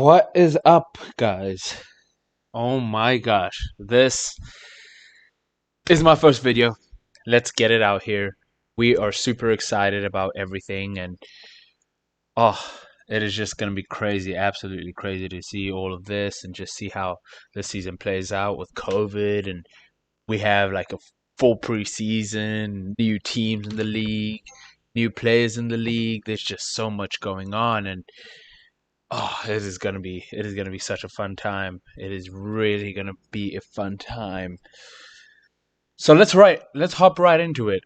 What is up, guys? Oh my gosh, this is my first video. Let's get it out here. We are super excited about everything, and oh, it is just going to be crazy, absolutely crazy to see all of this and just see how the season plays out with COVID. And we have like a full preseason, new teams in the league, new players in the league. There's just so much going on, and oh, it is gonna be such a fun time. It is really gonna be a fun time. So let's hop right into it.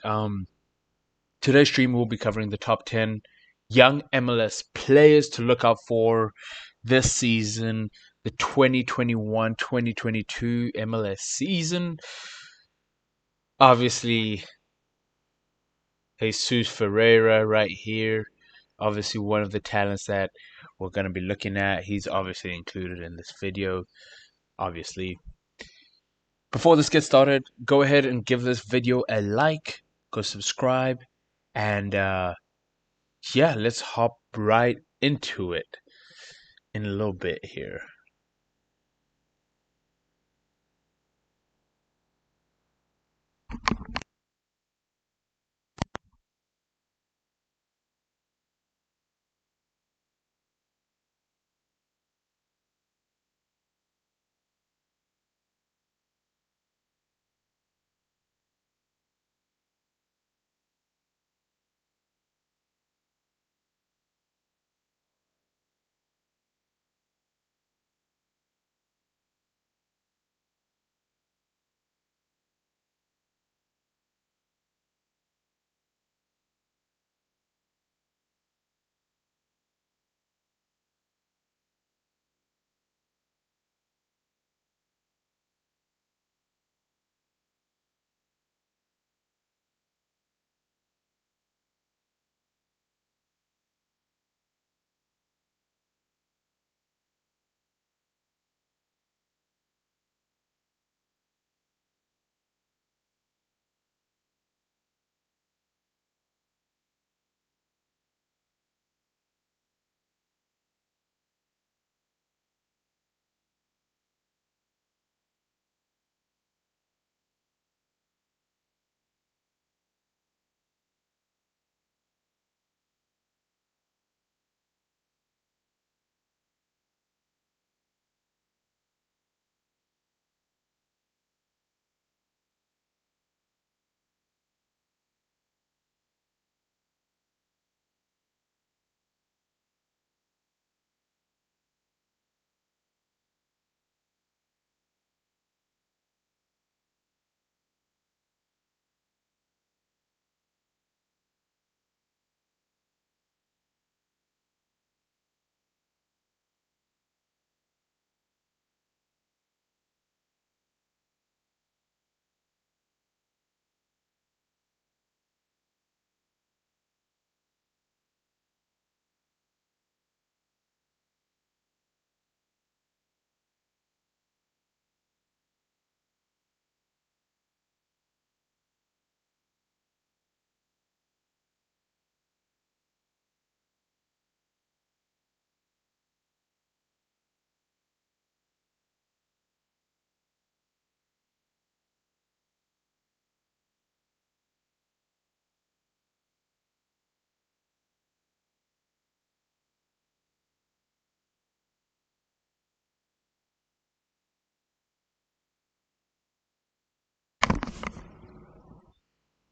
Today's stream will be covering the top 10 young MLS players to look out for this season, the 2021-2022 MLS season. Obviously, Jesus Ferreira right here. Obviously, one of the talents that we're going to be looking at. He's obviously included in this video. Obviously, before this gets started, go ahead and give this video a like, go subscribe, and yeah, let's hop right into it in a little bit here.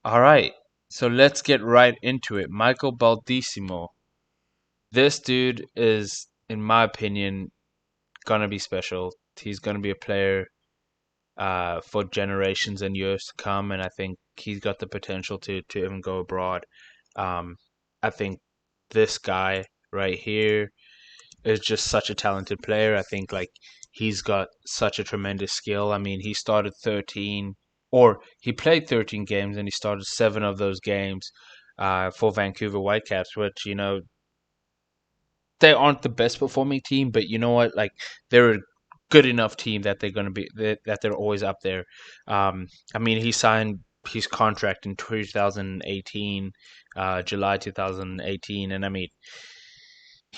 All right, so let's get right into it. Michael Baldissimo. This dude is, in my opinion, gonna be special. He's gonna be a player for generations and years to come, and I think he's got the potential to even go abroad. I think this guy right here is just such a talented player. I think like he's got such a tremendous skill. I mean, he started 13 or he played 13 games and he started 7 of those games for Vancouver Whitecaps, which they aren't the best performing team, but you know what? Like they're a good enough team that they're going to be that they're always up there. I mean, he signed his contract in 2018, July 2018, and I mean,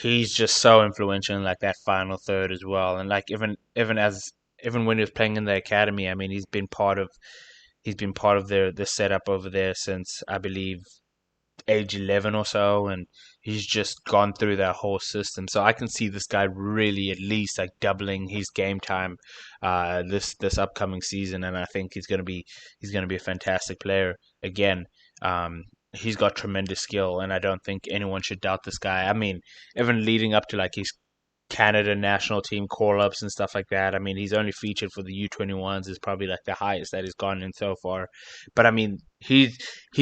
he's just so influential in like that final third as well. And like even when he was playing in the academy, I mean, he's been part of the setup over there since I believe age 11 or so, and he's just gone through that whole system. So I can see this guy really at least like doubling his game time this upcoming season, and I think he's gonna be a fantastic player again. He's got tremendous skill, and I don't think anyone should doubt this guy. I mean, even leading up to like his Canada national team call ups and stuff like that. I mean, he's only featured for the U21s is probably like the highest that he's gone in so far. But I mean, he's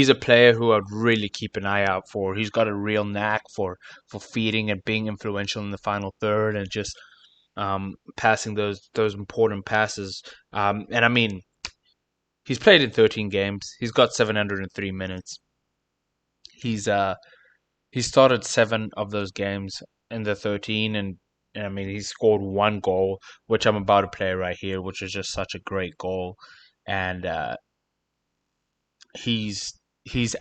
a player who I'd really keep an eye out for. He's got a real knack for feeding and being influential in the final third and just passing those important passes. And I mean, he's played in 13 games. He's got 703 minutes. He's he started 7 of those games in the 13, and I mean he scored 1 goal, which I'm about to play right here, which is just such a great goal, and he's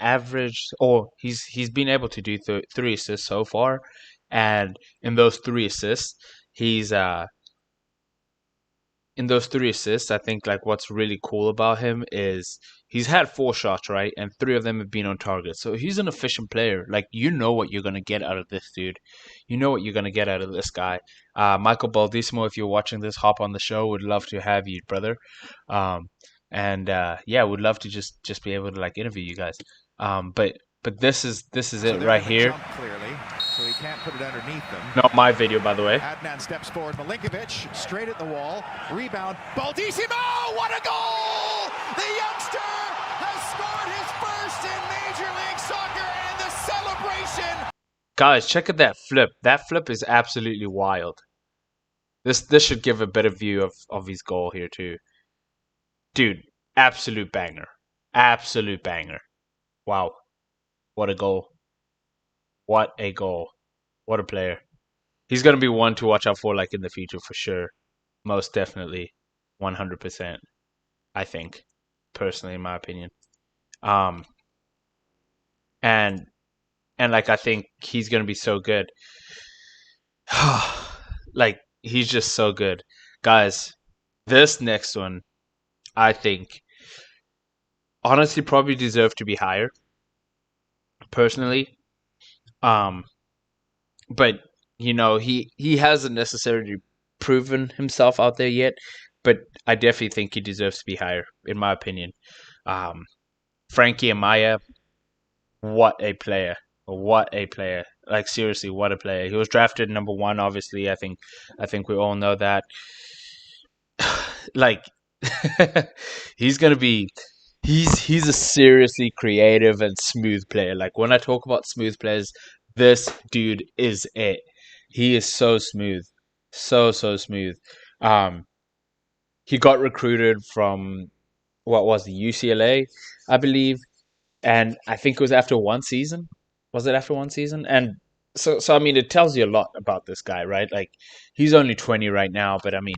averaged or he's been able to do 3 assists so far, and in those 3 assists, he's in those 3 assists, I think like what's really cool about him is he's had 4 shots, right? And 3 of them have been on target. So he's an efficient player. Like you know what you're gonna get out of this dude. You know what you're gonna get out of this guy. Michael Baldissimo, if you're watching this, hop on the show. Would love to have you, brother. Um, and yeah, would love to just be able to like interview you guys. But this is it right here. Clearly, so he can't put it underneath them. Not my video, by the way. Adnan steps forward. Milinkovic straight at the wall. Rebound. Baldissimo! What a goal! The youngster has scored his first in Major League Soccer, and the celebration. Guys, check out that flip. That flip is absolutely wild. This should give a better view of his goal here too. Dude, absolute banger. Absolute banger. Wow. What a goal. What a goal. What a player. He's going to be one to watch out for like in the future for sure. Most definitely. 100%. I think. Personally, in my opinion. Um and like I think he's going to be so good. Like he's just so good. Guys, this next one I think honestly probably deserved to be higher personally. Um but you know, he hasn't necessarily proven himself out there yet, but I definitely think he deserves to be higher in my opinion. Um Frankie Amaya, what a player. What a player. Like seriously, what a player. He was drafted number 1 obviously. I think we all know that. Like he's going to be he's a seriously creative and smooth player. Like when I talk about smooth players, this dude is it. He is so smooth. So smooth. Um he got recruited from what was the UCLA, I believe, and I think it was after 1 season. Was it after 1 season? And so I mean, it tells you a lot about this guy, right? Like he's only 20 right now, but I mean,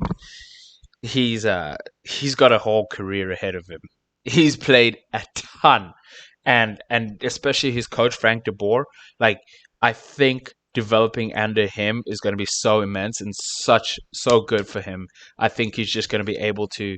he's got a whole career ahead of him. He's played a ton, and especially his coach Frank De Boer. Like I think developing under him is going to be so immense and so good for him. I think he's just going to be able to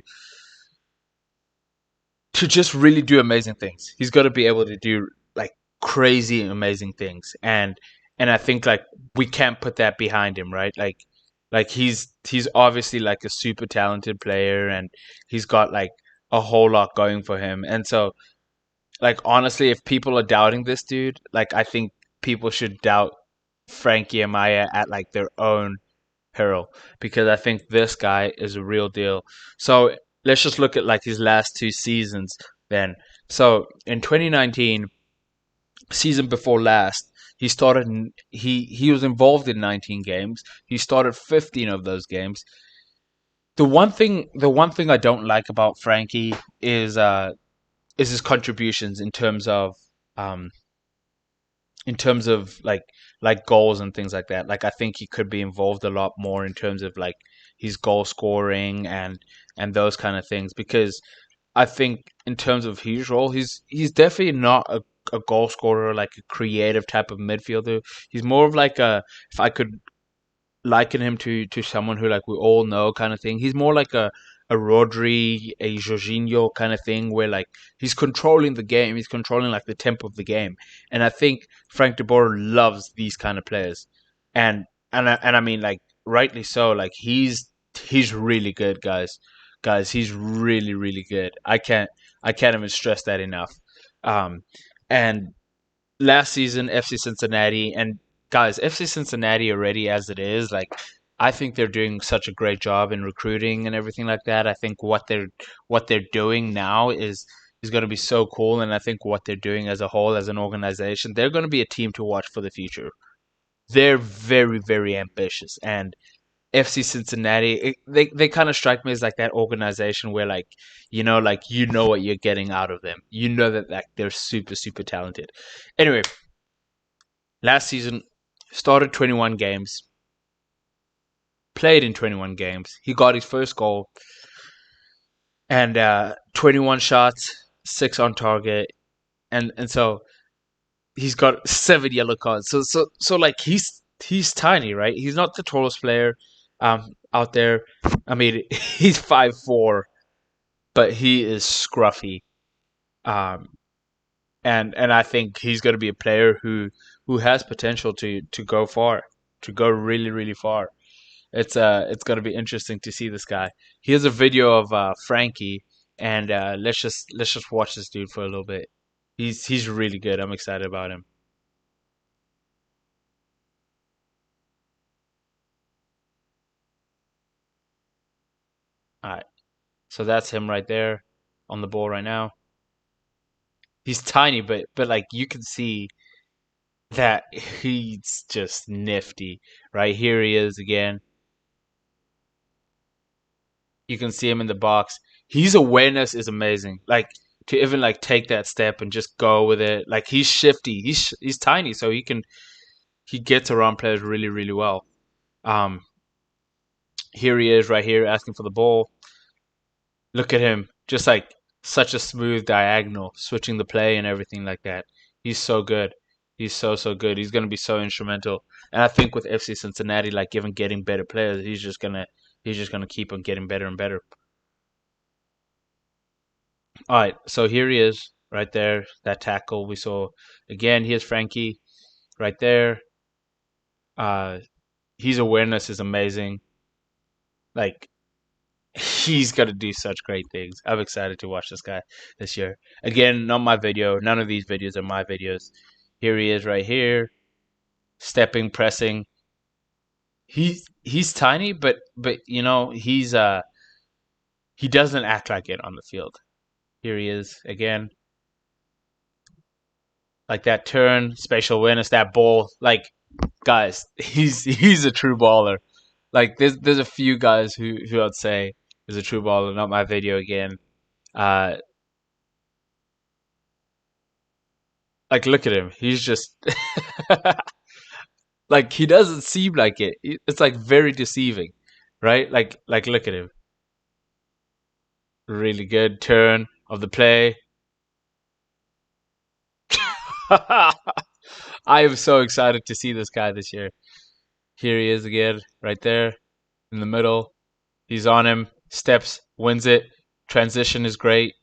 just really do amazing things. He's got to be able to do like crazy amazing things, and I think like we can't put that behind him, right? Like he's obviously like a super talented player, and he's got like a whole lot going for him. And so like honestly, if people are doubting this dude, like I think people should doubt Frankie Amaya at like their own peril, because I think this guy is a real deal. So let's just look at like his last 2 seasons then. So in 2019, season before last, he was involved in 19 games. He started 15 of those games. The one thing I don't like about Frankie is his contributions um in terms of like goals and things like that. Like I think he could be involved a lot more in terms of like his goal scoring and those kind of things, because I think in terms of his role, he's definitely not a a goal scorer, like a creative type of midfielder. He's more of like a, if I could liken him to someone who like we all know kind of thing. He's more like a Rodri, a Jorginho kind of thing, where like he's controlling the game, he's controlling like the tempo of the game, and I think Frank de Boer loves these kind of players, and I mean like rightly so. Like he's really good, guys. Guys, he's really good. I can't even stress that enough. Um, and last season, FC Cincinnati, and guys, FC Cincinnati already as it is, like I think they're doing such a great job in recruiting and everything like that. I think what they're doing now is going to be so cool, and I think what they're doing as a whole, as an organization, they're going to be a team to watch for the future. They're very ambitious, and FC Cincinnati, they kind of strike me as like that organization where like you know what you're getting out of them. You know that like they're super talented. Anyway, last season, started 21 games, played in 21 games. He got his first goal and 21 shots, 6 on target, and so he's got 7 yellow cards. So like he's tiny, right? He's not the tallest player out there. I mean, he's 5'4", but he is scruffy. Um, and I think he's going to be a player who has potential to go far, to go really far. It's gonna be interesting to see this guy. Here's a video of Frankie, and let's just watch this dude for a little bit. He's really good. I'm excited about him. All right, so that's him right there on the ball right now. He's tiny, but like you can see that he's just nifty. Right here he is again. You can see him in the box. His awareness is amazing. Like to even like take that step and just go with it. Like he's shifty. He's tiny, so he gets around players really well. Um, here he is right here asking for the ball. Look at him, just like such a smooth diagonal, switching the play and everything like that. He's so good. He's so good. He's gonna be so instrumental. And I think with FC Cincinnati, like even getting better players, he's just gonna keep on getting better and better. All right, so here he is right there. That tackle we saw again. Here's Frankie right there. Uh, his awareness is amazing. Like he's gonna do such great things. I'm excited to watch this guy this year. Again, not my video. None of these videos are my videos. Here he is right here, stepping, pressing. He's tiny, but you know he doesn't act like it on the field. Here he is again, like that turn, spatial awareness, that ball. Like guys, he's a true baller. Like there's a few guys who I'd say is a true baller. Not my video again. Uh, like look at him. He's just like he doesn't seem like it. It's like very deceiving, right? Like look at him. Really good turn of the play. I am so excited to see this guy this year. Here he is again, right there in the middle. He's on him, steps, wins it. Transition is great.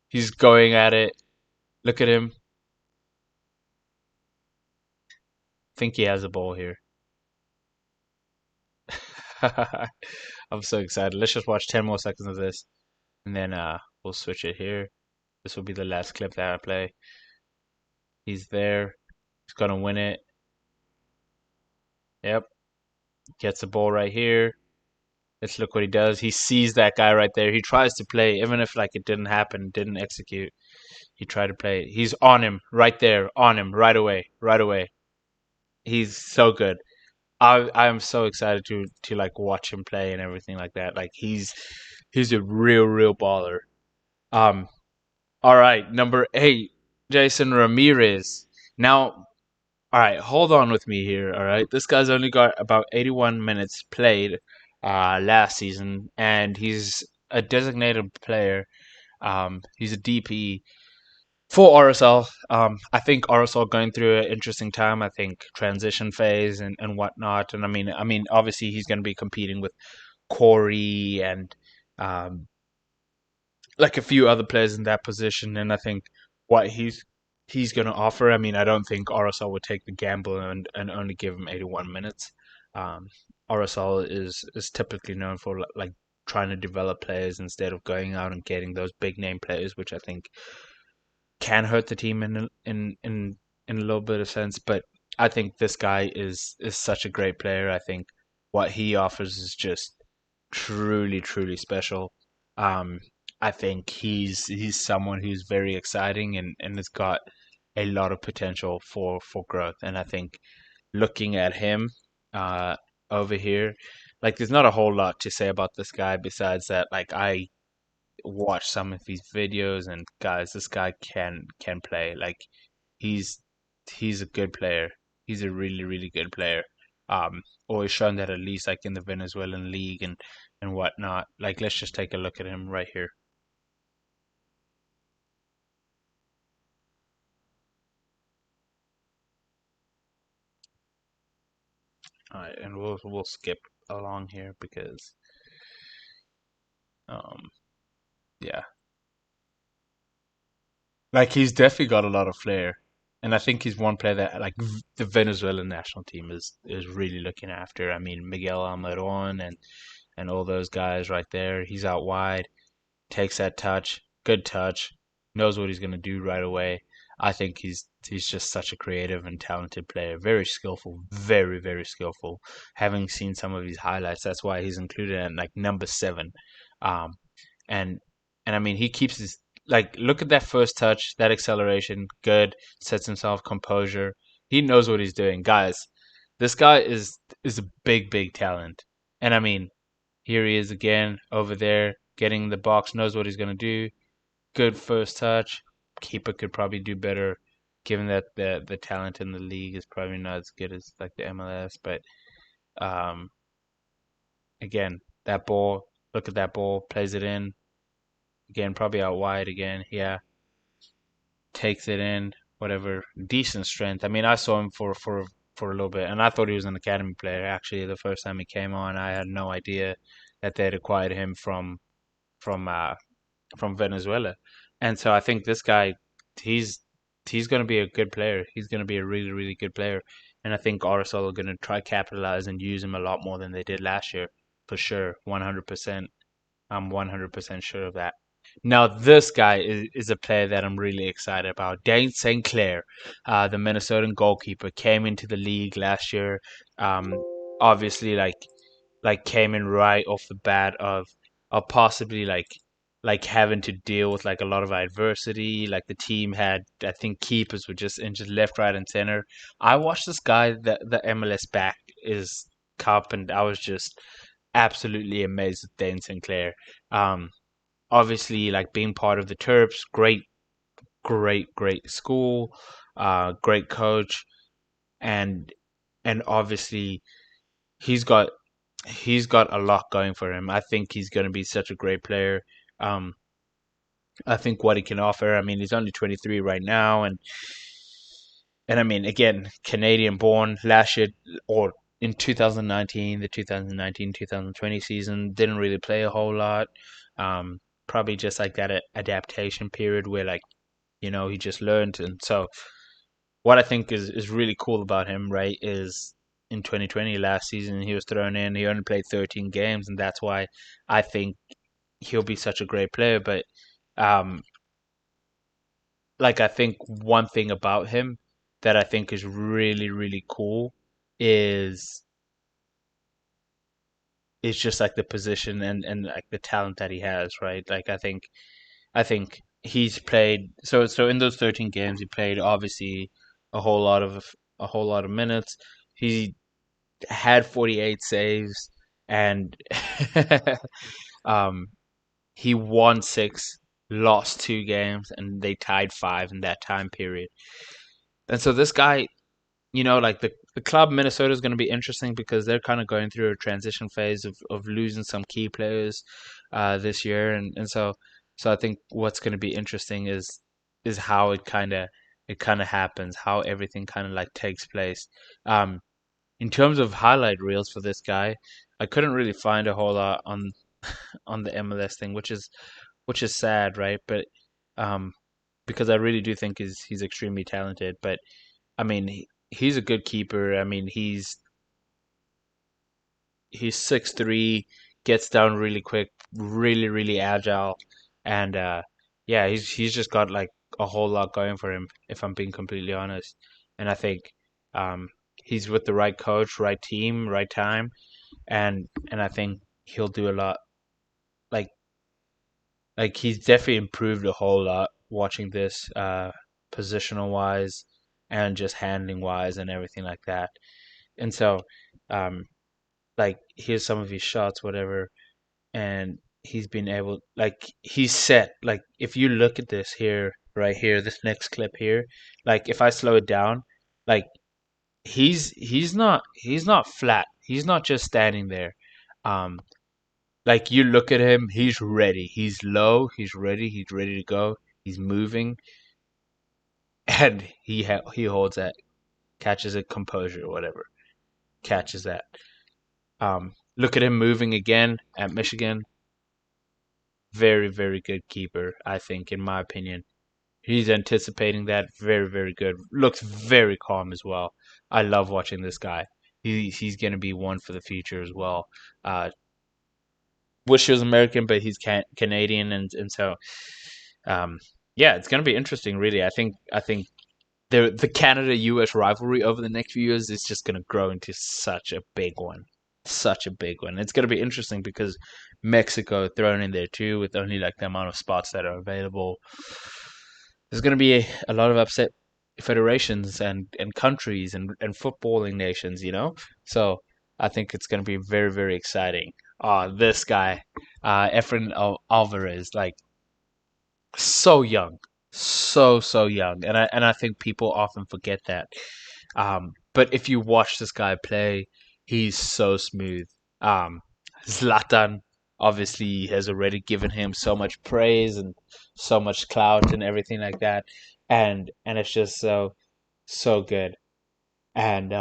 He's going at it. Look at him. Think he has a ball here. I'm so excited. Let's just watch 10 more seconds of this, and then we'll switch it here. This will be the last clip that I play. He's there. He's gonna win it. Yep. Gets the ball right here. Let's look what he does. He sees that guy right there. He tries to play, even if like it didn't happen, didn't execute. He tried to play it. He's on him right there, on him right away, right away. He's so good. I'm so excited to like watch him play and everything like that. Like he's a real baller. Um, all right, number 8, Jason Ramirez. Now, all right, hold on with me here. All right, this guy's only got about 81 minutes played last season, and he's a designated player. He's a DP. for RSL, I think RSL going through an interesting time. I think transition phase and whatnot. And I mean, obviously he's going to be competing with Corey and um, like a few other players in that position. And I think what he's going to offer. I mean, I don't think RSL would take the gamble and only give him 81 minutes. Um, RSL is typically known for like trying to develop players instead of going out and getting those big name players, which I think can hurt the team in a little bit of sense. But I think this guy is such a great player. I think what he offers is just truly special. Um, I think he's someone who's very exciting and has got a lot of potential for growth. And I think looking at him uh, over here, like there's not a whole lot to say about this guy besides that like I watch some of these videos and guys, this guy can play. Like he's he's a good player. He's a really good player. Always shown that at least like in the Venezuelan league and whatnot. Like let's just take a look at him right here. All right, and we'll skip along here because um yeah, like he's definitely got a lot of flair. And I think he's one player that like the Venezuelan national team is really looking after. I mean Miguel Almiron and all those guys right there. He's out wide, takes that touch, knows what he's going to do right away. I think he's just such a creative and talented player, very skillful, very skillful. Having seen some of his highlights, that's why he's included at like number 7. Um, and and I mean he keeps his like look at that first touch, that acceleration, good, sets himself composure. He knows what he's doing, guys. This guy is a big talent, and I mean here he is again over there, getting in the box, knows what he's going to do. Good first touch. Keeper could probably do better, given that the talent in the league is probably not as good as like the MLS. But um, again, that ball. Look at that ball. Plays it in again. Probably out wide again. Yeah, takes it in. Whatever. Decent strength. I mean, I saw him for a little bit, and I thought he was an academy player. Actually, the first time he came on, I had no idea that they'd acquired him from uh, from Venezuela. And so I think this guy, he's he's going to be a good player. He's going to be a really good player. And I think RSL are going to try capitalize and use him a lot more than they did last year, for sure, 100%. I'm 100% sure of that. Now, this guy is a player that I'm really excited about. Dane St. Clair, the Minnesotan goalkeeper, came into the league last year. Um, obviously, like came in right off the bat of possibly like having to deal with like a lot of adversity. Like the team had, I think keepers were just injured left, right, and center. I watched this guy, the MLS back is cup, and I was just absolutely amazed with Dane Sinclair. Um, obviously, like being part of the Terps, great school, great coach, and and obviously he's got he's got a lot going for him. I think he's going to be such a great player. Um, I think what he can offer. I mean, he's only 23 right now, and I mean, again, Canadian born last year or in 2019, the 2019-2020 season didn't really play a whole lot. Probably just like that adaptation period where like he just learned, and so what I think is really cool about him, right, is in 2020 last season he was thrown in. He only played 13 games, and that's why I think he'll be such a great player. But um, like I think one thing about him that I think is really cool is is just like the position and like the talent that he has, right? Like I think he's played so in those 13 games he played obviously a whole lot of a whole lot of minutes. He had 48 saves and um he won 6, lost 2 games, and they tied 5 in that time period. And so this guy, like the club Minnesota is going to be interesting because they're kind of going through a transition phase of losing some key players this year, and so I think what's going to be interesting is is how it kind of happens, how everything kind of like takes place. Um, in terms of highlight reels for this guy, I couldn't really find a whole lot on the MLS thing, which is sad, right? But um, because I really do think he's extremely talented. But I mean, he's a good keeper. I mean, he's 6'3", gets down really quick, really really agile, and yeah, he's just got like a whole lot going for him. If I'm being completely honest, and I think um, he's with the right coach, right team, right time, and I think he'll do a lot. Like he's definitely improved a whole lot watching this, positional wise, and just handling wise and everything like that. And so, um, like here's some of his shots, whatever, and he's been able, like he's set. Like if you look at this here, right here, this next clip here, like if I slow it down, like he's not flat. He's not just standing there. Um, like you look at him, he's ready. He's low. He's ready. He's ready to go. He's moving, and he holds that, catches it, composure, whatever, catches that. Look at him moving again at Michigan. Very, very good keeper, I think, in my opinion. He's anticipating that. Very, very good. Looks very calm as well. I love watching this guy. He's going to be one for the future as well. Uh, wish he was American, but he's Canadian, and so um, yeah, it's going to be interesting. Really, I think the Canada U.S. rivalry over the next few years is just going to grow into such a big one, such a big one. It's going to be interesting because Mexico thrown in there too, with only like the amount of spots that are available. There's going to be a lot of upset federations and countries and footballing nations, you know. So I think it's going to be very very exciting. This guy, Efren Alvarez, like so young, so young, and I think people often forget that. But if you watch this guy play, he's so smooth. Zlatan obviously has already given him so much praise and so much clout and everything like that, and it's just so good, and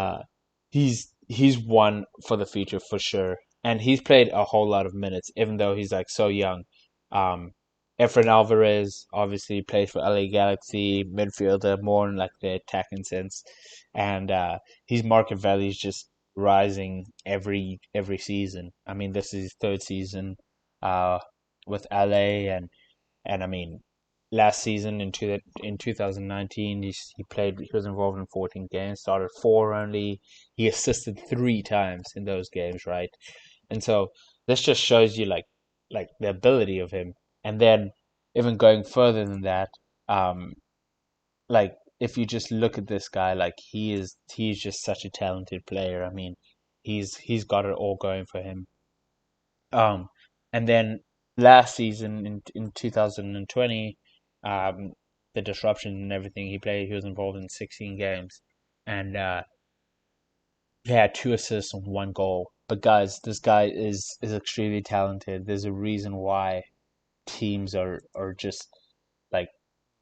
he's one for the future for sure. And he's played a whole lot of minutes, even though he's like so young. Um, Efren Alvarez obviously plays for LA Galaxy, midfielder, more in like the attacking sense, and his market value is just rising every season. I mean, this is his third season uh, with LA, and I mean, last season in 2019, he was involved in 14 games, started four only. He assisted three times in those games, right? And so this just shows you like the ability of him. And then even going further than that, um, like if you just look at this guy, like he's just such a talented player. I mean, he's got it all going for him. Um, and then last season in 2020, um, the disruption and everything he was involved in 16 games, and he had two assists and one goal. But guys, this guy is extremely talented. There's a reason why teams are just like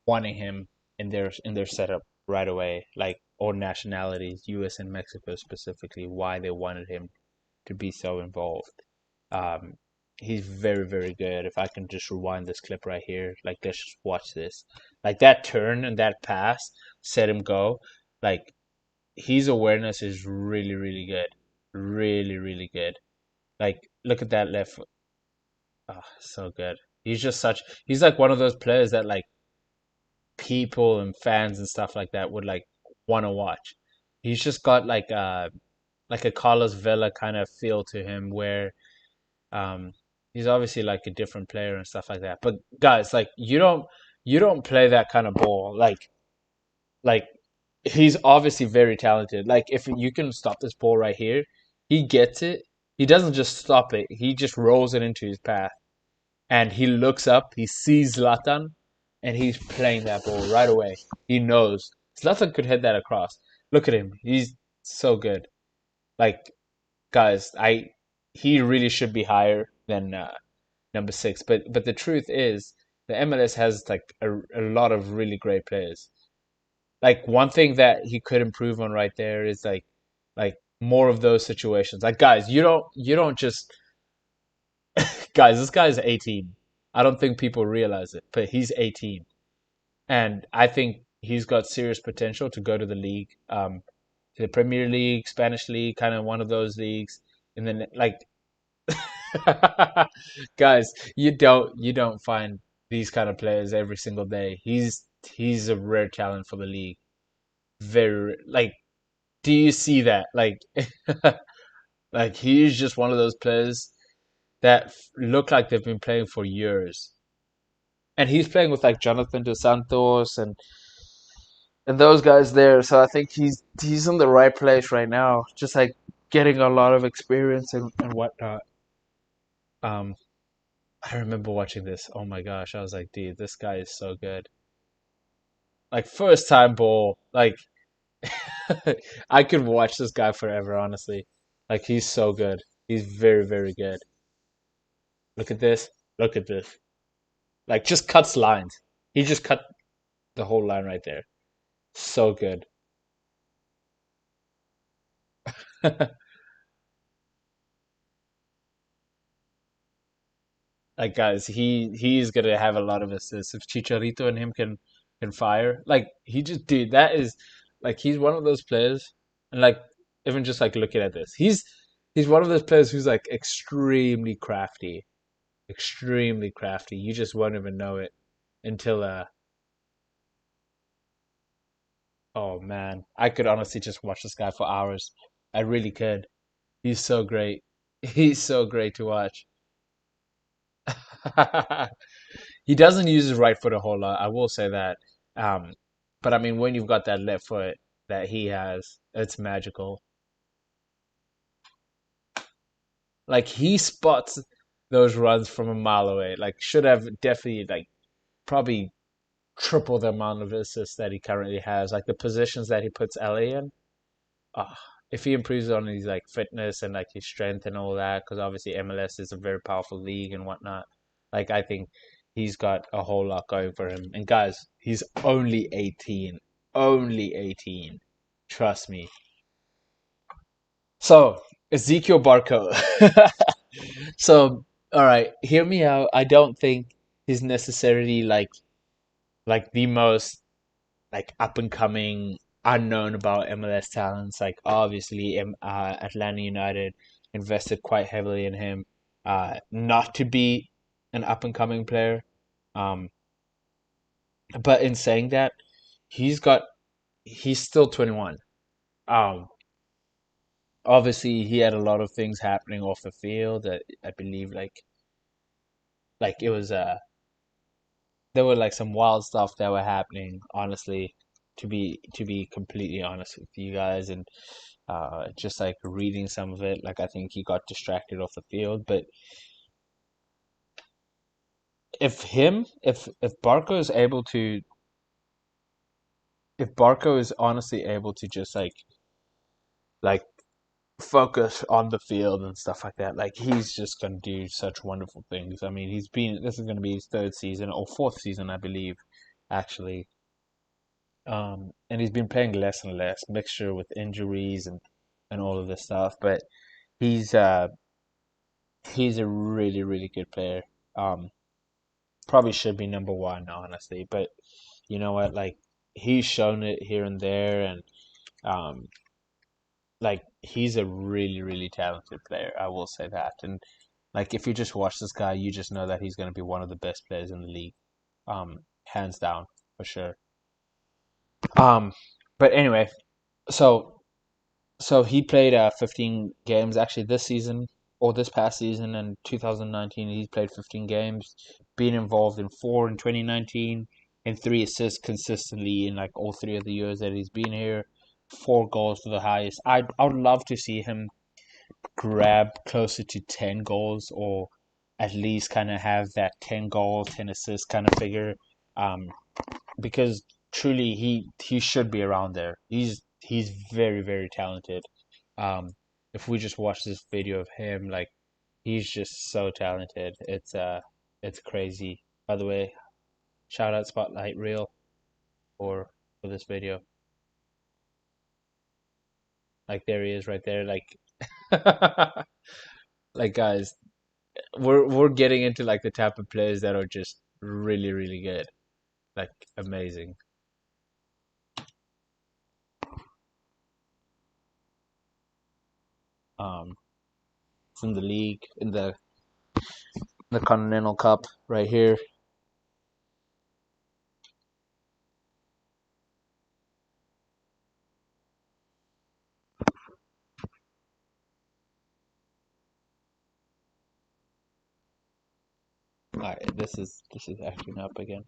wanting him in their setup right away, like all nationalities, U.S. and Mexico specifically, why they wanted him to be so involved. Um, he's very, very good. If I can just rewind this clip right here, like let's just watch this. Like that turn and that pass set him go. Like his awareness is really, really good. Really, really good. Like look at that left foot. Oh, so good. He's like one of those players that like people and fans and stuff like that would like want to watch. He's just got like a Carlos Vela kind of feel to him where Um, he's obviously like a different player and stuff like that. But guys, like you don't play that kind of ball. Like he's obviously very talented. Like if you can stop this ball right here, he gets it. He doesn't just stop it. He just rolls it into his path. And he looks up, he sees Zlatan, and he's playing that ball right away. He knows Zlatan could head that across. Look at him. He's so good. Like guys, I he really should be higher than number 6. But the truth is the MLS has like a lot of really great players. Like one thing that he could improve on right there is like more of those situations. Like guys, you don't just guys, this guy's 18. I don't think people realize it, but he's 18. And I think he's got serious potential to go to the league, to the Premier League, Spanish league, kind of one of those leagues. And then like guys, you don't find these kind of players every single day. He's a rare talent for the league. Very like, do you see that? Like, like he's just one of those players that look like they've been playing for years. And he's playing with like Jonathan Dos Santos and those guys there. So I think he's in the right place right now, just like getting a lot of experience and whatnot. Um, I remember watching this. Oh my gosh, I was like, dude, this guy is so good. Like first time ball, like I could watch this guy forever, honestly. Like he's so good. He's very, very good. Look at this. Look at this. Like just cuts lines. He just cut the whole line right there. So good. Like guys, he's gonna have a lot of assists if Chicharito and him can fire. Like he just dude, that is like he's one of those players, and like even just like looking at this, he's one of those players who's like extremely crafty. You just won't even know it until oh man, I could honestly just watch this guy for hours. I really could. He's so great. He's so great to watch. He doesn't use his right foot a whole lot. I will say that. Um, but I mean, when you've got that left foot that he has, it's magical. Like he spots those runs from a mile away. Like should have definitely like probably triple the amount of assists that he currently has. Like the positions that he puts LA in. uh, if he improves on his like fitness and like his strength and all that, because obviously MLS is a very powerful league and whatnot. Like I think he's got a whole lot going for him. And guys, he's only 18. Only 18. Trust me. So Ezekiel Barco. So all right, hear me out. I don't think he's necessarily like the most like up and coming, unknown about MLS talents. Like obviously, Atlanta United invested quite heavily in him, not to be an up and coming player. Um, but in saying that, he's got he's still 21. Um, obviously he had a lot of things happening off the field. That I believe like it was there were like some wild stuff that were happening. Honestly, to be completely honest with you guys, and just like reading some of it, like I think he got distracted off the field. But if Barco is able to, if Barco is honestly able to just like focus on the field and stuff like that, like he's just gonna do such wonderful things. I mean, this is gonna be his third season or fourth season, I believe, actually. And he's been playing less and less, mixture with injuries and all of this stuff. But he's uh he's a really really good player. Um, probably should be number one, honestly. But you know what? Like he's shown it here and there, and um, like he's a really really talented player. I will say that. And like if you just watch this guy, you just know that he's going to be one of the best players in the league, hands down for sure. Um, but anyway, so so he played 15 games actually this season or this past season in 2019. He played 15 games, being involved in four in 2019 and three assists consistently in like all three of the years that he's been here. Four goals for the highest. I would love to see him grab closer to 10 goals or at least kind of have that 10 goal, 10 assist kind of figure. Um, because truly he should be around there. He's very very talented. Um, if we just watch this video of him, like he's just so talented. It's crazy. By the way, shout out spotlight reel for this video. Like there he is right there. Like like guys, we're getting into like the type of players that are just really really good, like amazing. Um, it's in the league in the Continental Cup right here. All right, this is acting up again.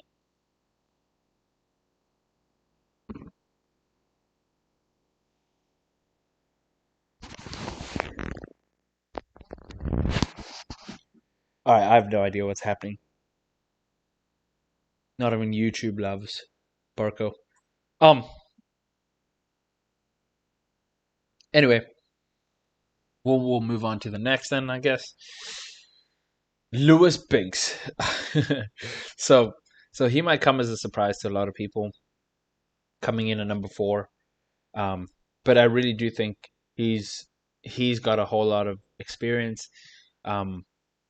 All right, I have no idea what's happening. Not even YouTube loves Barco. Um. Anyway, we'll move on to the next then, I guess. Lewis Binks. so so he might come as a surprise to a lot of people coming in at number four. Um, but I really do think he's he's got a whole lot of experience um,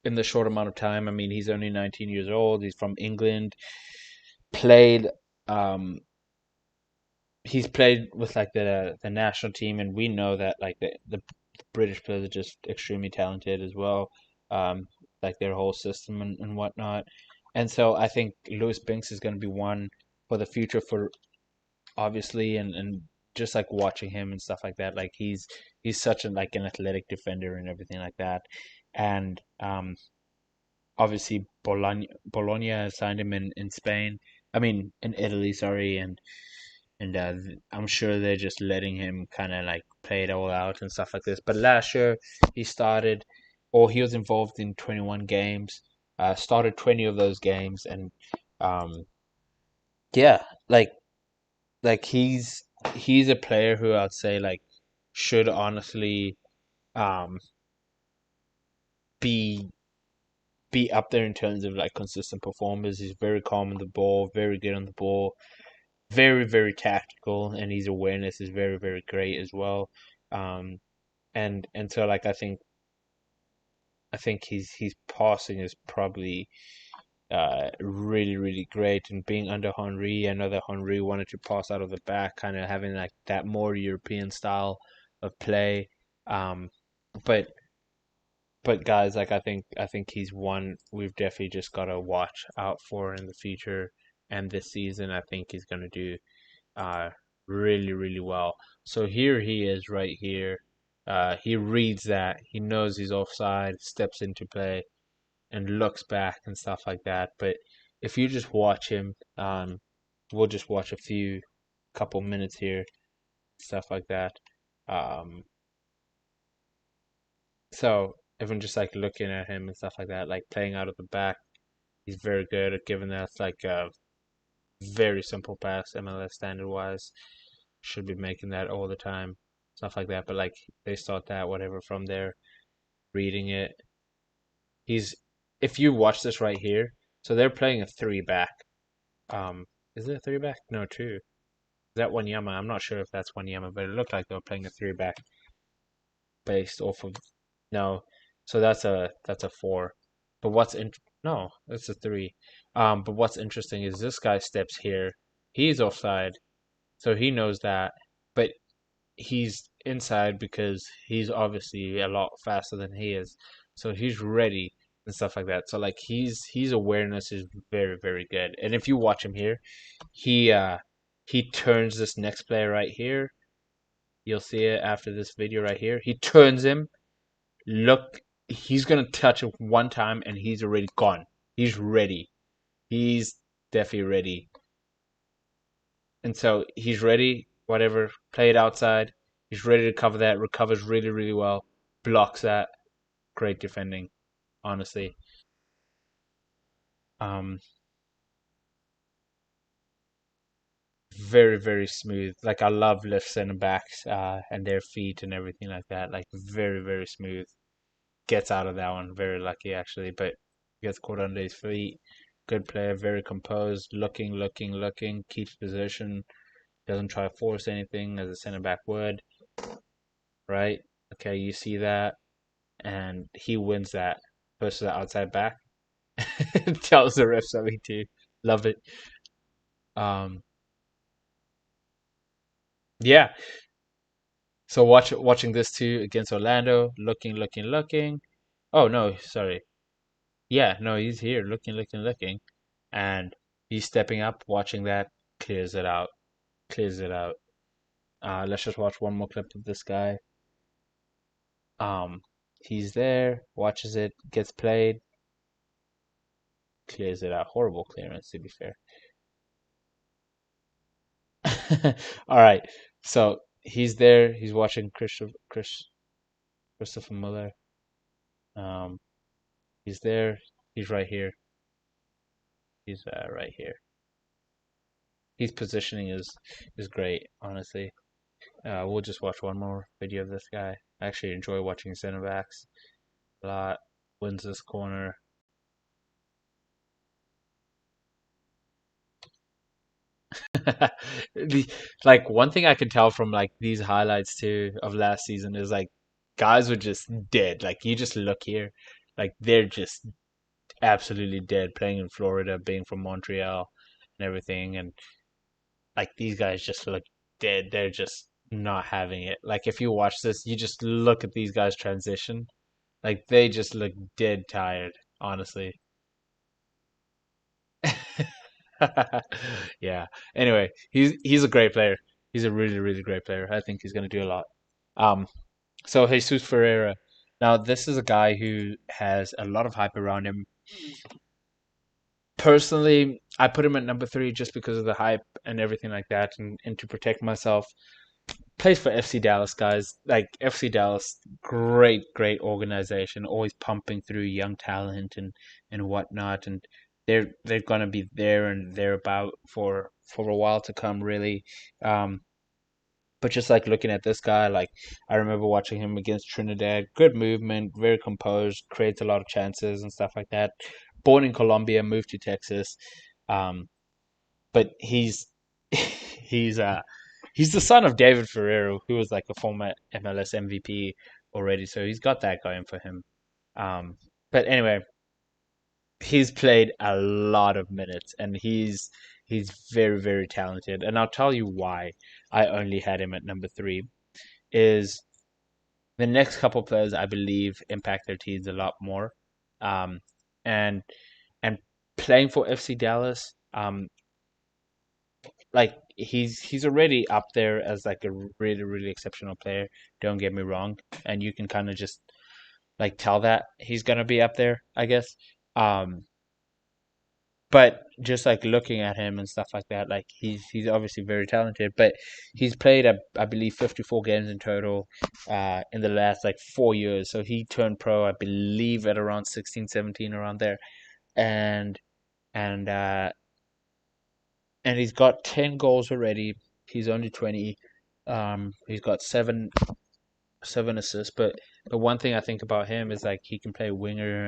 in the short amount of time. I mean, he's only 19 years old. He's from England. Played um, he's played with like the national team, and we know that like the British players are just extremely talented as well. Um, like their whole system and whatnot. And so I think Lewis Binks is going to be one for the future for obviously and just like watching him and stuff like that. Like he's such like an athletic defender and everything like that. And obviously Bologna signed him in Spain. I mean in Italy, sorry, and I'm sure they're just letting him kind of like play it all out and stuff like this. But last year he started, or he was involved in 21 games, started 20 of those games, and um, yeah, like he's a player who I'd say like should honestly um, be be up there in terms of like consistent performers. He's very calm on the ball, very good on the ball, very very tactical, and his awareness is very very great as well. Um, and so like I think his passing is probably really really great, and being under Henry, I know that Henry wanted to pass out of the back, kind of having like that more European style of play. Um, but guys, like I think he's one we've definitely just got to watch out for in the future. And this season, I think he's gonna do uh, really, really well. So here he is right here. He reads that. He knows he's offside, steps into play, and looks back and stuff like that. But if you just watch him, we'll just watch a few couple minutes here, stuff like that. Um, so if I'm just like looking at him and stuff like that, like playing out of the back, he's very good at giving that like a very simple pass, MLS standard wise. Should be making that all the time, stuff like that. But like they start that whatever from there, reading it. He's if you watch this right here, so they're playing a three back. Um, is it a three back? No, two. Is that Wanyama? I'm not sure if that's Wanyama, but it looked like they were playing a three back based off of no. So that's a four. But what's in no, that's a three. But what's interesting is this guy steps here. He's offside, so he knows that. But he's inside because he's obviously a lot faster than he is. So he's ready and stuff like that. So like his awareness is very, very good. And if you watch him here, he turns this next player right here. You'll see it after this video right here. He turns him. Look, he's gonna touch it one time and he's already gone. He's ready. He's definitely ready. And so he's ready, whatever, play it outside. He's ready to cover that, recovers really, really well, blocks that. Great defending, honestly. Um, very, very smooth. Like I love left center backs and their feet and everything like that. Like very, very smooth. Gets out of that one. Very lucky actually, but gets caught under his feet. Good player, very composed, looking, keeps position, doesn't try to force anything as a center back would, right? Okay, you see that, and he wins that versus the outside back. Tells the ref something too. Love it. Um, yeah. So watching this too against Orlando, looking. Oh no, sorry. Yeah, no, he's here, looking, and he's stepping up. Watching that clears it out, clears it out. Let's just watch one more clip of this guy. Um, he's there, watches it, gets played, clears it out. Horrible clearance, to be fair. All right, so he's there. He's watching Christopher Muller. Um, he's there. He's right here. He's right here. His positioning is great, honestly. We'll just watch one more video of this guy. I actually enjoy watching center backs a lot. Wins this corner. the like one thing I can tell from like these highlights too of last season is like guys were just dead. Like you just look here, like they're just absolutely dead playing in Florida, being from Montreal and everything, and like these guys just look dead. They're just not having it. Like if you watch this, you just look at these guys transition. Like they just look dead tired, honestly. Yeah. Anyway, he's a great player. He's a really great player. I think he's going to do a lot. Um, so Jesus Ferreira. Now this is a guy who has a lot of hype around him. Personally, I put him at number three just because of the hype and everything like that, and to protect myself. Plays for FC Dallas, guys. Like FC Dallas, great organization, always pumping through young talent and whatnot, and they're gonna be there and thereabout for a while to come, really. Um, but just like looking at this guy, like I remember watching him against Trinidad, good movement, very composed, creates a lot of chances and stuff like that. Born in Colombia, moved to Texas, um, but he's he's the son of David Ferrero, who was like a former MLS MVP already, so he's got that going for him. Um, but anyway, he's played a lot of minutes, and he's very talented. And I'll tell you why I only had him at number three is the next couple players I believe impact their teams a lot more, um, and and playing for FC Dallas, like he's already up there as like a really exceptional player. Don't get me wrong, and you can kind of just like tell that he's gonna be up there, I guess. Um, but just like looking at him and stuff like that, like he's obviously very talented. But he's played I believe 54 games in total, in the last like 4 years. So he turned pro, I believe, at around 16, 17, around there, and and uh and he's got 10 goals already. He's only 20. He's got seven assists. But the one thing I think about him is like he can play winger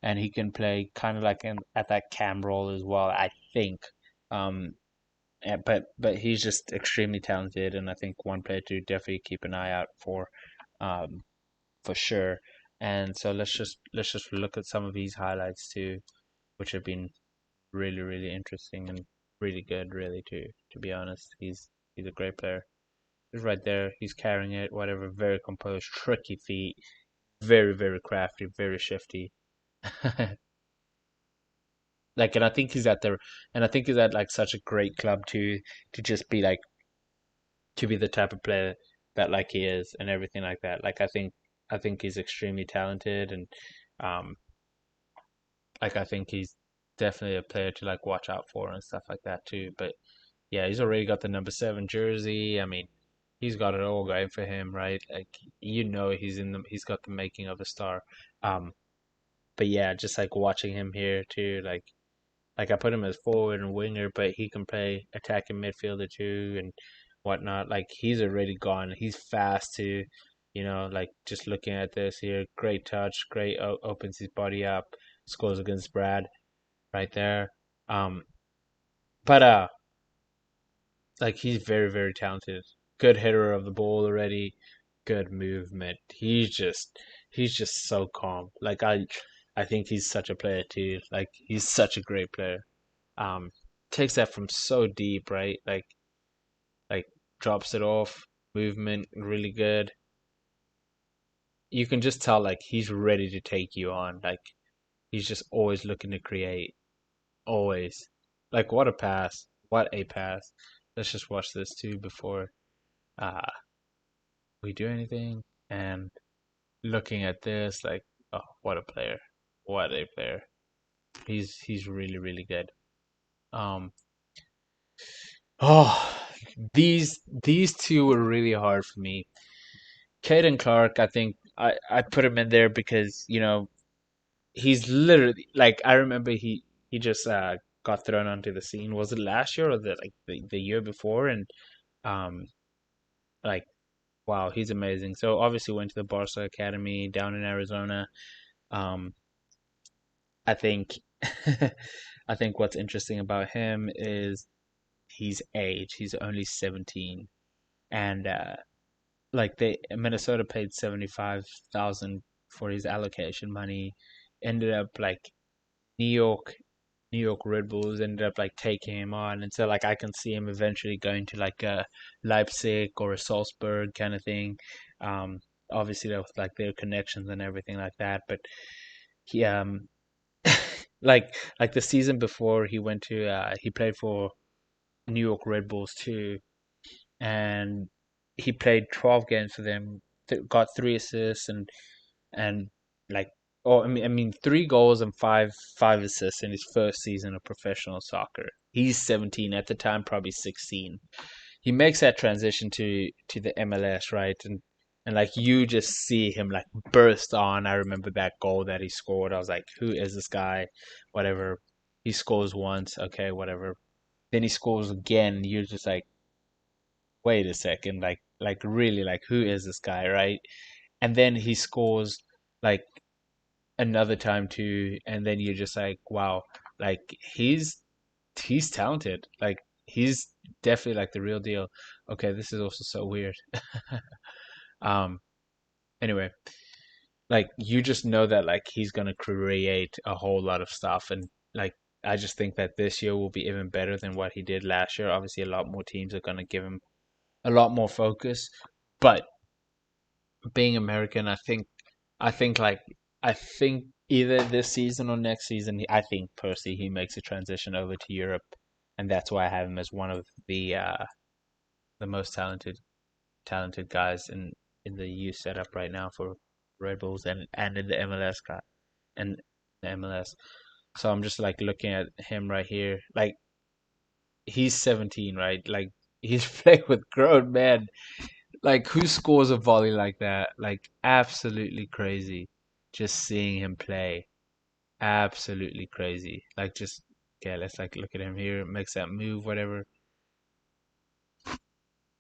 and he can play kind of like at that cam role as well. I think. Um, but he's just extremely talented, and I think one player to definitely keep an eye out um, for sure. And so let's just look at some of these highlights too, which have been really interesting and really good, really, to be honest. He's a great player. He's right there. He's carrying it, whatever. Very composed, tricky feet, very crafty, very shifty. Like, and I think he's at the, and I think he's at like such a great club to just be like to be the type of player that like he is and everything like that. Like I think he's extremely talented and um like I think he's definitely a player to like watch out for and stuff like that too. But yeah, he's already got the number seven jersey. I mean, he's got it all going for him, right? Like he's got the making of a star. Um, but yeah, just like watching him here too, like I put him as forward and winger, but he can play attacking midfielder too and whatnot. Like he's already gone. He's fast too. Like just looking at this here, great touch, great opens his body up, scores against Brad, right there. Um, but like he's very, very talented. Good hitter of the ball already. Good movement. He's just so calm. Like I think he's such a player too. Like he's such a great player. Um, takes that from so deep, right? Like drops it off. Movement really good. You can just tell like he's ready to take you on. Like he's just always looking to create. Always. Like what a pass. What a pass. Let's just watch this too before uh we do anything. And looking at this, like, oh, what a player. What a player. He's really, really good. Um oh these two were really hard for me. Caden Clark, I think I put him in there because, he's literally like I remember he just got thrown onto the scene. Was it last year or the year before? And um like wow, he's amazing. So obviously went to the Barca Academy down in Arizona. Um I think I think what's interesting about him is his age. He's only 17, and like they Minnesota paid 75,000 for his allocation money. Ended up like New York New York Red Bulls ended up like taking him on, and so like I can see him eventually going to like a Leipzig or a Salzburg kind of thing. Um, obviously with like their connections and everything like that, but he like the season before he played for New York Red Bulls too, and he played 12 games for them, got 3 assists and like oh I mean 3 goals and five assists in his first season of professional soccer. He's 17 at the time, probably 16. He makes that transition to the MLS, right? And like you just see him like burst on. I remember that goal that he scored. I was like, who is this guy? Whatever. He scores once, okay, whatever. Then he scores again. You're just like, wait a second, like really, like who is this guy, right? And then he scores like another time too, and then you're just like, wow, like he's talented. Like he's definitely like the real deal. Okay, this is also so weird. um, anyway, like you just know that like he's gonna create a whole lot of stuff, and like I just think that this year will be even better than what he did last year. Obviously, a lot more teams are gonna give him a lot more focus, but being American, I think either this season or next season, I think personally he makes a transition over to Europe, and that's why I have him as one of the most talented guys in the youth setup right now for Red Bulls and in the MLS and the MLS. So I'm just like looking at him right here, like he's 17, right? Like he's playing with grown men. Like who scores a volley like that? Like absolutely crazy. Just seeing him play, absolutely crazy. Like just okay, let's like look at him here. Makes that move, whatever.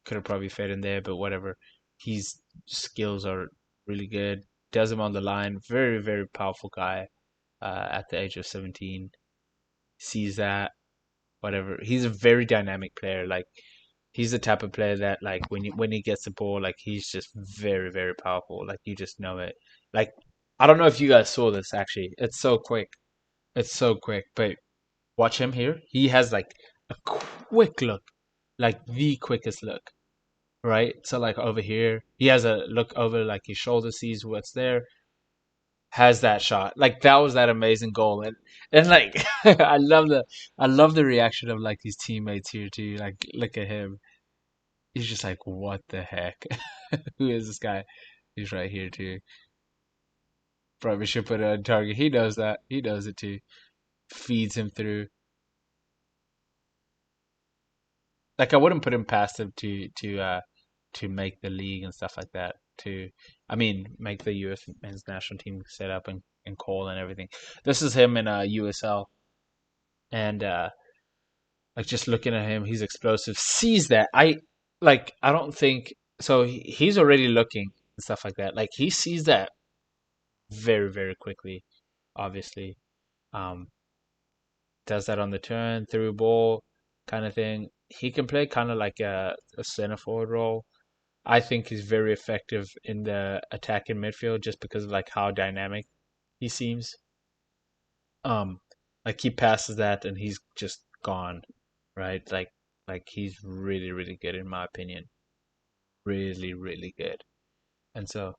Could have probably fed in there, but whatever. His skills are really good. Does him on the line. Very, very powerful guy. At the age of 17, sees that whatever. He's a very dynamic player. Like he's the type of player that like when he gets the ball, like he's just very, very powerful. Like you just know it. Like I don't know if you guys saw this actually. It's so quick. It's so quick. But watch him here. He has like a quick look, like the quickest look, right? So like over here, he has a look over like his shoulder, sees what's there, has that shot. Like that was that amazing goal, and like I love the reaction of like his teammates here too. Like look at him. He's just like, what the heck? Who is this guy? He's right here too. Probably should put it on target. He knows that. He knows it too. Feeds him through. Like I wouldn't put him past him to make the league and stuff like that. I mean, make the U.S. men's national team set up and call and everything. This is him in USL, and like just looking at him, he's explosive. Sees that I don't think so. He's already looking and stuff like that. Like he sees that very very quickly, obviously. Um, does that on the turn, through ball kind of thing. He can play kind of like a center forward role. I think he's very effective in the attacking midfield just because of like how dynamic he seems. Um, like he passes that and he's just gone, right? Like he's really really good in my opinion, really really good. And so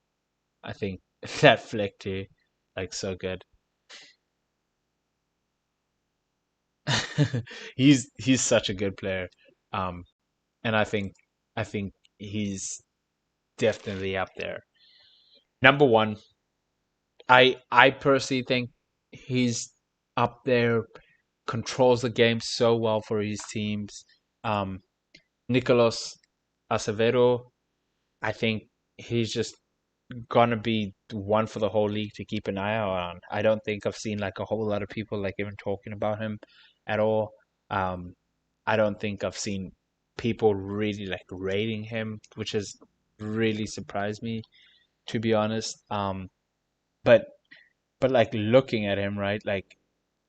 I think that flick too, like so good. He's such a good player, um, and I think he's definitely up there. Number one, I personally think he's up there, controls the game so well for his teams. Um, Nicolas Acevedo, I think he's just gonna be one for the whole league to keep an eye out on. I don't think I've seen like a whole lot of people like even talking about him at all. Um, I don't think I've seen people really like rating him, which has really surprised me to be honest. But but like looking at him, right? Like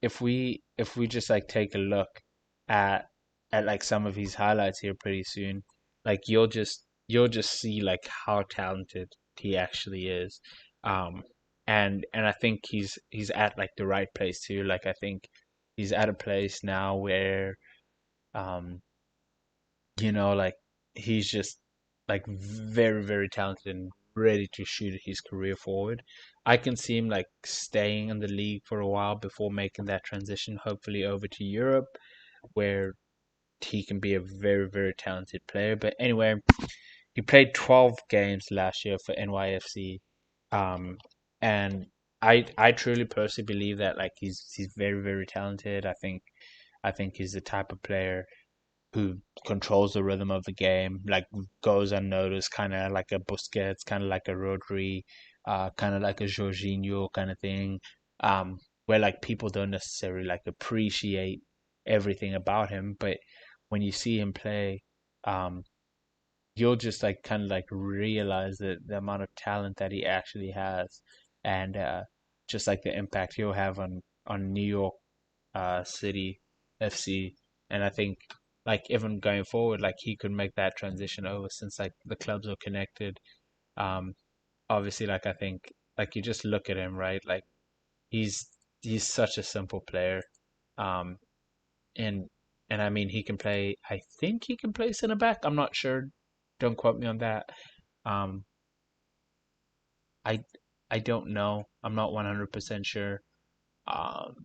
if we just like take a look at like some of his highlights here pretty soon, like you'll just see like how talented he actually is. Um and I think he's at like the right place too. Like I think he's at a place now where um like he's just like very, very talented and ready to shoot his career forward. I can see him like staying in the league for a while before making that transition, hopefully over to Europe, where he can be a very, very talented player. But anyway, he played 12 games last year for NYFC. Um, and I truly personally believe that like he's very, very talented. I think he's the type of player who controls the rhythm of the game, like goes unnoticed, kind of like a Busquets, kind of like a Rodri, kind of like a Jorginho kind of thing, where like people don't necessarily like appreciate everything about him, but when you see him play, um, you'll just like kind of like realize the amount of talent that he actually has, and just like the impact he'll have on New York City FC, and I think like even going forward, like he could make that transition over since like the clubs are connected. Um, Obviously, like I think like you just look at him, right? Like he's he's such a simple player, um, and and I mean he can play. I think he can play center back. I'm not sure. Don't quote me on that. Um, I I don't know. I'm not 100% sure. Um,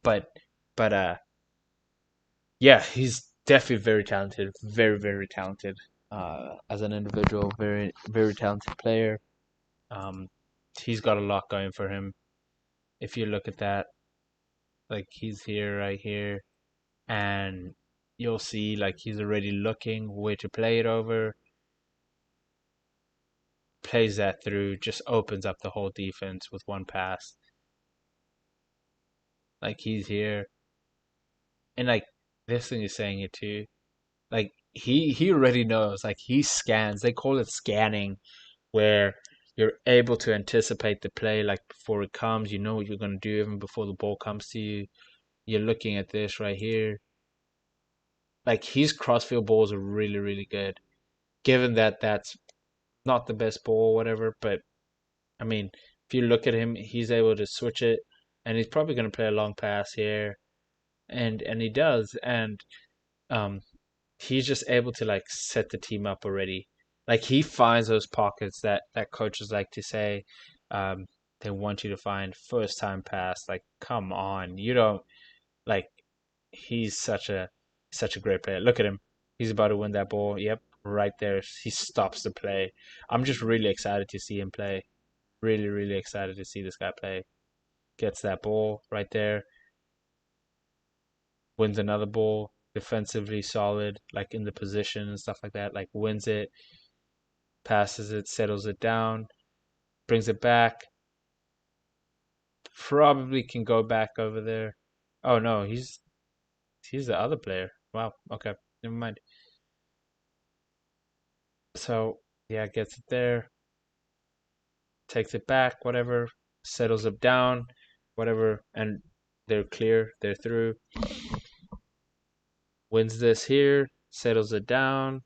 but but yeah, he's definitely very talented, very, very talented. As an individual, very, very talented player. Um, he's got a lot going for him. If you look at that, like he's here, right here, and you'll see like he's already looking where to play it over, plays that through, just opens up the whole defense with one pass. Like he's here, and like this thing is saying it too. Like he already knows. Like he scans. They call it scanning where you're able to anticipate the play like before it comes. You know what you're going to do even before the ball comes to you. You're looking at this right here. Like his crossfield balls are really, really good. Given that that's not the best ball or whatever, but I mean, if you look at him, he's able to switch it, and he's probably going to play a long pass here, and he does, and um, he's just able to like set the team up already. Like he finds those pockets that coaches like to say um, they want you to find first time pass. Like, come on, you don't like. He's such a great player. Look at him. He's about to win that ball. Yep, right there. He stops the play. I'm just really excited to see him play. Really, really excited to see this guy play. Gets that ball right there. Wins another ball. Defensively solid, like in the position and stuff like that. Like wins it, passes it, settles it down, brings it back. Probably can go back over there. Oh no, he's the other player. Wow. Okay, never mind. So yeah, gets it there, takes it back, whatever, settles it down, whatever, and They're clear. They're through. Wins this here, settles it down.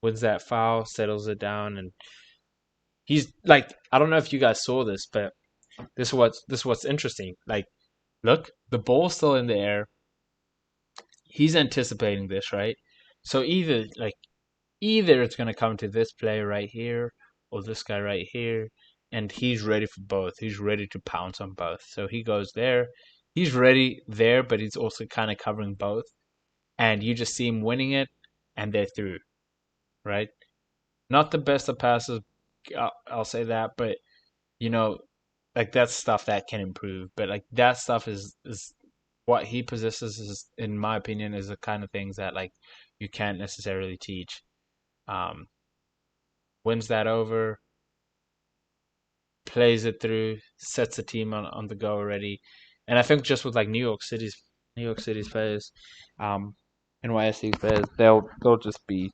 Wins that foul, settles it down, and he's like, I don't know if you guys saw this, but this is what's interesting. Like, look, the ball's still in the air. He's anticipating this, right? So either it's gonna come to this play right here or this guy right here, and he's ready for both. He's ready to pounce on both. So he goes there. He's ready there, but he's also kind of covering both. And you just see him winning it, and they're through, right? Not the best of passes, I'll say that, but you know, like that's stuff that can improve. But like that stuff is what he possesses is, in my opinion, is the kind of things that like you can't necessarily teach. Um, Wins that over, plays it through, sets the team on the go already. And I think just with like New York City's players, um, NYSC's players, they'll just be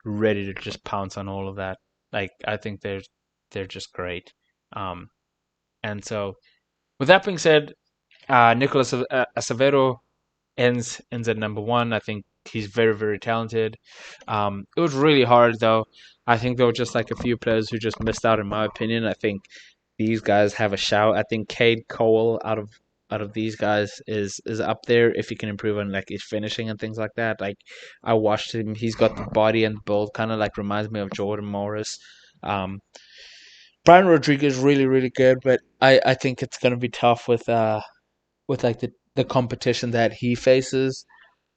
ready to just pounce on all of that. Like I think they're just great. Um, and so with that being said, Nicolas Acevedo ends at number one. I think he's very, very talented. It was really hard though. I think there were just like a few players who just missed out, in my opinion. I think these guys have a shout. I think Cade Cole out of these guys is up there if he can improve on like his finishing and things like that. Like I watched him, he's got the body and build, kind of like reminds me of Jordan Morris. Um, Brian Rodriguez really, really good, but I think it's gonna be tough with like the competition that he faces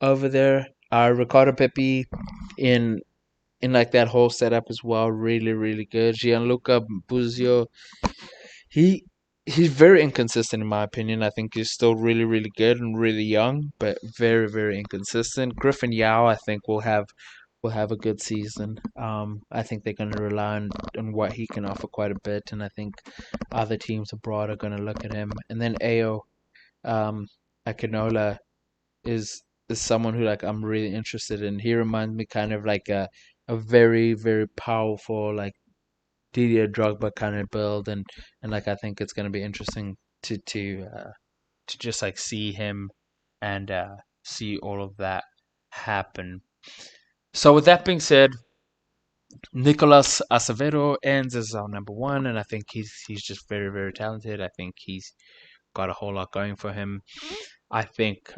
over there. Ricardo Pepi in in like that whole setup as well, really really good. Gianluca Buzio, he he's very inconsistent in my opinion. I think he's still really really good and really young, but very very inconsistent. Griffin Yao, I think will have a good season. I think they're going to rely on what he can offer quite a bit, and I think other teams abroad are going to look at him. And then Ao um, Akinola is someone who like I'm really interested in. He reminds me kind of like a very very powerful like Didier Drogba kind of build, and like I think it's gonna be interesting to just like see him and see all of that happen. So with that being said, Nicolas Acevedo ends as our number one, and I think he's just very very talented. I think he's got a whole lot going for him. I think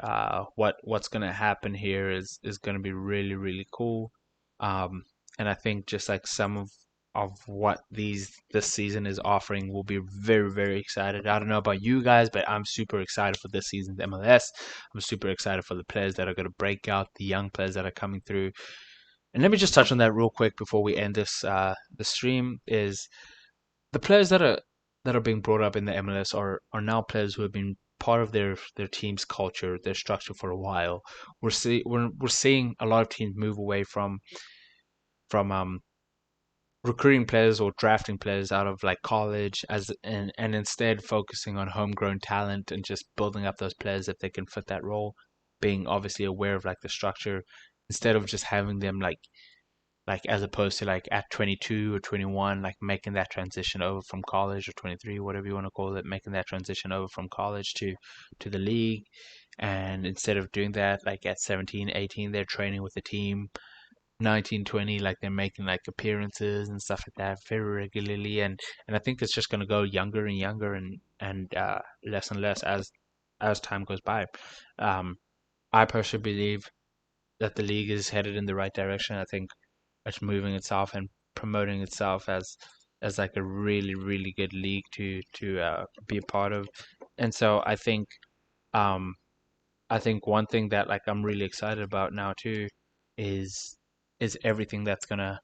what's gonna happen here is gonna be really really cool, um, and I think just like some of what this season is offering will be very very excited. I don't know about you guys, but I'm super excited for this season's MLS. I'm super excited for the players that are gonna break out, the young players that are coming through. And let me just touch on that real quick before we end this the stream. Is the players that are being brought up in the MLS are now players who have been part of their team's culture, their structure for a while. We're seeing a lot of teams move away from recruiting players or drafting players out of like college and instead focusing on homegrown talent and just building up those players if they can fit that role, being obviously aware of like the structure instead of just having them like as opposed to like at 22 or 21 like making that transition over from college, or 23 whatever you want to call it, making that transition over from college to the league. And instead of doing that like at 17 18 they're training with the team, 19 20 like they're making like appearances and stuff like that very regularly. And I think it's just going to go younger and younger and less and less as time goes by. um I personally believe that the league is headed in the right direction. I think it's moving itself and promoting itself as like a really really good league to be a part of. And so um I think one thing that like I'm really excited about now too is is everything that's gonna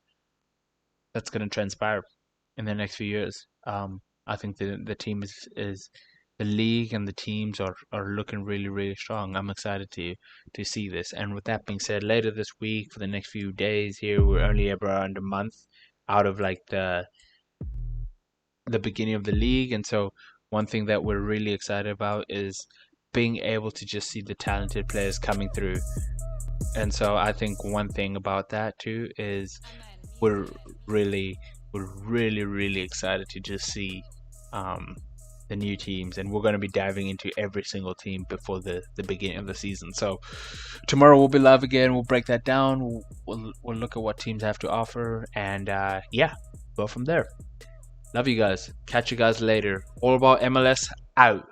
transpire in the next few years. I think the team is the league and the teams are looking really really strong. I'm excited to see this. And with that being said, later this week for the next few days here, we're only around a month out of like the beginning of the league, and so one thing that we're really excited about is being able to just see the talented players coming through. And so I think one thing about that too is we're really we're really really excited to just see um, the new teams, and we're going to be diving into every single team before the beginning of the season. So tomorrow we'll be live again. We'll break that down. We'll look at what teams have to offer, and yeah, go from there. Love you guys. Catch you guys later. All About MLS out.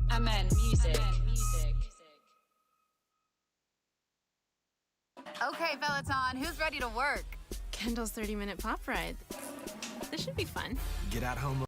Amen. Music. Okay, Peloton, who's ready to work? Kendall's 30-minute pop ride. This should be fun. Get out home